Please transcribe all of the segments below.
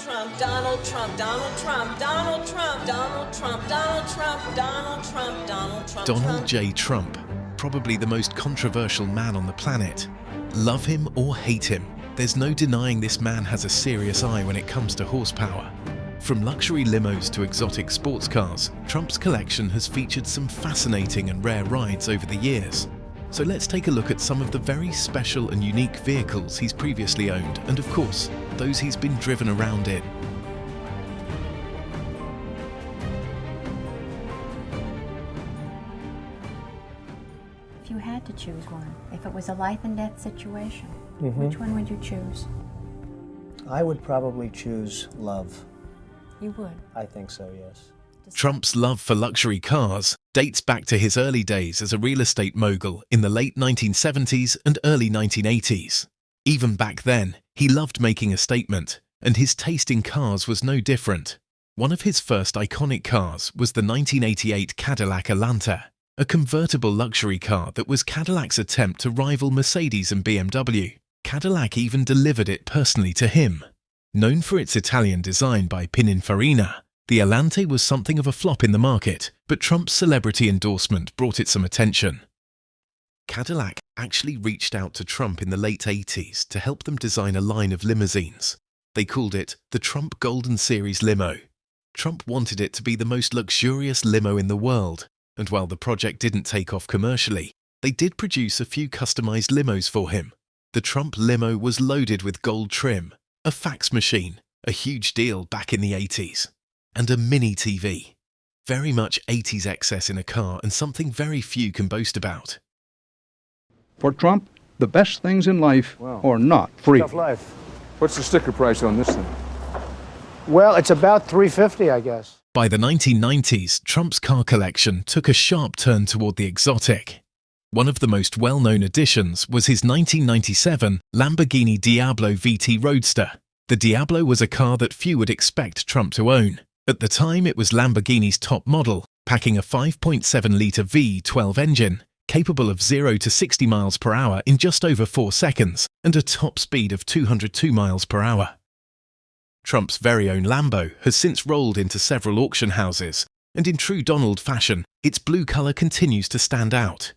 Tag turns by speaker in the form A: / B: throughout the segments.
A: Trump, Donald Trump, Donald Trump, Donald Trump, Donald Trump, Donald Trump, Donald Trump, Donald Trump.
B: Donald J. Trump, probably the most controversial man on the planet. Love him or hate him, there's no denying this man has a serious eye when it comes to horsepower. From luxury limos to exotic sports cars, Trump's collection has featured some fascinating and rare rides over the years. So let's take a look at some of the very special and unique vehicles he's previously owned, and of course, those he's been driven around in.
C: If you had to choose one, if it was a life and death situation, which one would you choose?
D: I would probably choose love.
C: You would?
D: I think so, yes.
B: Trump's love for luxury cars dates back to his early days as a real estate mogul in the late 1970s and early 1980s. Even back then, he loved making a statement, and his taste in cars was no different. One of his first iconic cars was the 1988 Cadillac Alanta, a convertible luxury car that was Cadillac's attempt to rival Mercedes and BMW. Cadillac even delivered it personally to him. Known for its Italian design by Pininfarina, the Alante was something of a flop in the market, but Trump's celebrity endorsement brought it some attention. Cadillac actually reached out to Trump in the late 80s to help them design a line of limousines. They called it the Trump Golden Series limo. Trump wanted it to be the most luxurious limo in the world, and while the project didn't take off commercially, they did produce a few customized limos for him. The Trump limo was loaded with gold trim, a fax machine, a huge deal back in the 80s, and a mini TV. Very much 80s excess in a car and something very few can boast about.
E: For Trump, the best things in life are not free.
D: Tough life.
F: What's the sticker price on this thing?
D: Well, it's about $350, I guess.
B: By the 1990s, Trump's car collection took a sharp turn toward the exotic. One of the most well-known additions was his 1997 Lamborghini Diablo VT Roadster. The Diablo was a car that few would expect Trump to own. At the time, it was Lamborghini's top model, packing a 5.7-litre V12 engine, capable of 0 to 60 miles per hour in just over 4 seconds, and a top speed of 202 miles per hour. Trump's very own Lambo has since rolled into several auction houses, and in true Donald fashion, its blue colour continues to stand out.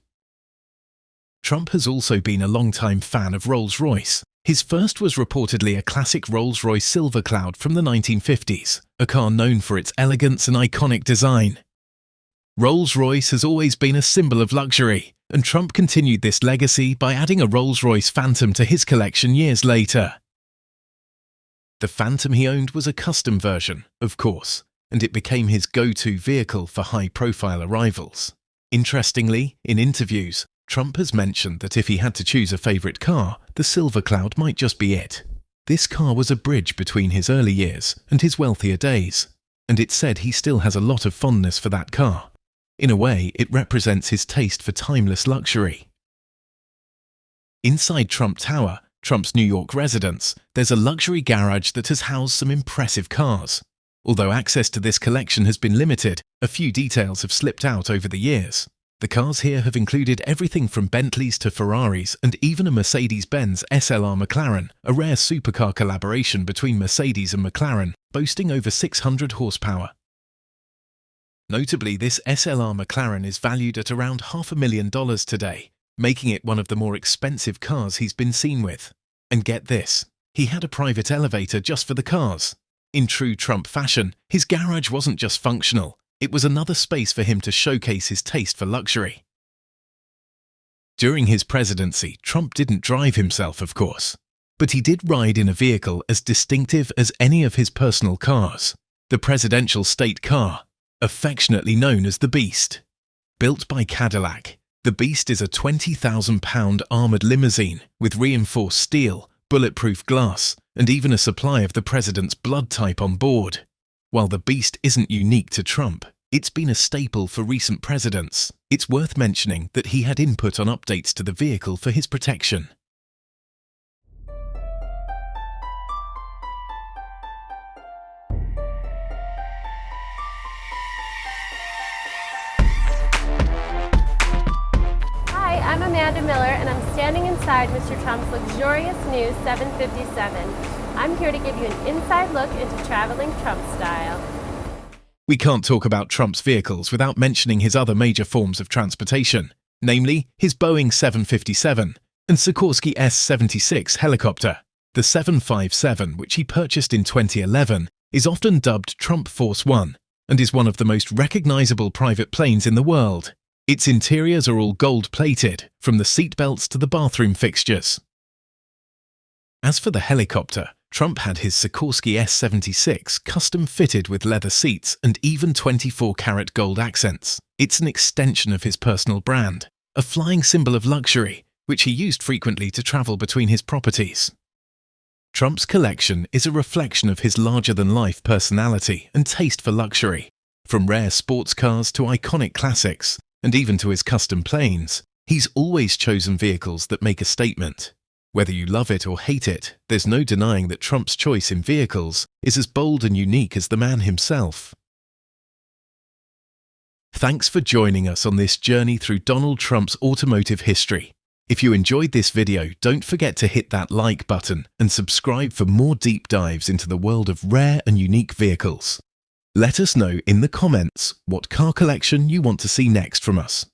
B: Trump has also been a long-time fan of Rolls-Royce. His first was reportedly a classic Rolls-Royce Silver Cloud from the 1950s, a car known for its elegance and iconic design. Rolls-Royce has always been a symbol of luxury, and Trump continued this legacy by adding a Rolls-Royce Phantom to his collection years later. The Phantom he owned was a custom version, of course, and it became his go-to vehicle for high-profile arrivals. Interestingly, in interviews, Trump has mentioned that if he had to choose a favourite car, the Silver Cloud might just be it. This car was a bridge between his early years and his wealthier days, and it's said he still has a lot of fondness for that car. In a way, it represents his taste for timeless luxury. Inside Trump Tower, Trump's New York residence, there's a luxury garage that has housed some impressive cars. Although access to this collection has been limited, a few details have slipped out over the years. The cars here have included everything from Bentleys to Ferraris and even a Mercedes-Benz SLR McLaren, a rare supercar collaboration between Mercedes and McLaren, boasting over 600 horsepower. Notably, this SLR McLaren is valued at around $500,000 today, making it one of the more expensive cars he's been seen with. And get this, he had a private elevator just for the cars. In true Trump fashion, his garage wasn't just functional. It was another space for him to showcase his taste for luxury. During his presidency, Trump didn't drive himself, of course, but he did ride in a vehicle as distinctive as any of his personal cars, the presidential state car, affectionately known as the Beast. Built by Cadillac, the Beast is a 20,000-pound armoured limousine with reinforced steel, bulletproof glass, and even a supply of the president's blood type on board. While the Beast isn't unique to Trump, it's been a staple for recent presidents. It's worth mentioning that he had input on updates to the vehicle for his protection.
G: Hi, I'm Amanda Miller, and I'm standing inside Mr. Trump's luxurious new 757. I'm here to give you an inside look into traveling Trump style.
B: We can't talk about Trump's vehicles without mentioning his other major forms of transportation, namely his Boeing 757 and Sikorsky S-76 helicopter. The 757, which he purchased in 2011, is often dubbed Trump Force One and is one of the most recognizable private planes in the world. Its interiors are all gold-plated, from the seatbelts to the bathroom fixtures. As for the helicopter, Trump had his Sikorsky S-76 custom-fitted with leather seats and even 24-karat gold accents. It's an extension of his personal brand, a flying symbol of luxury, which he used frequently to travel between his properties. Trump's collection is a reflection of his larger-than-life personality and taste for luxury. From rare sports cars to iconic classics, and even to his custom planes, he's always chosen vehicles that make a statement. Whether you love it or hate it, there's no denying that Trump's choice in vehicles is as bold and unique as the man himself. Thanks for joining us on this journey through Donald Trump's automotive history. If you enjoyed this video, don't forget to hit that like button and subscribe for more deep dives into the world of rare and unique vehicles. Let us know in the comments what car collection you want to see next from us.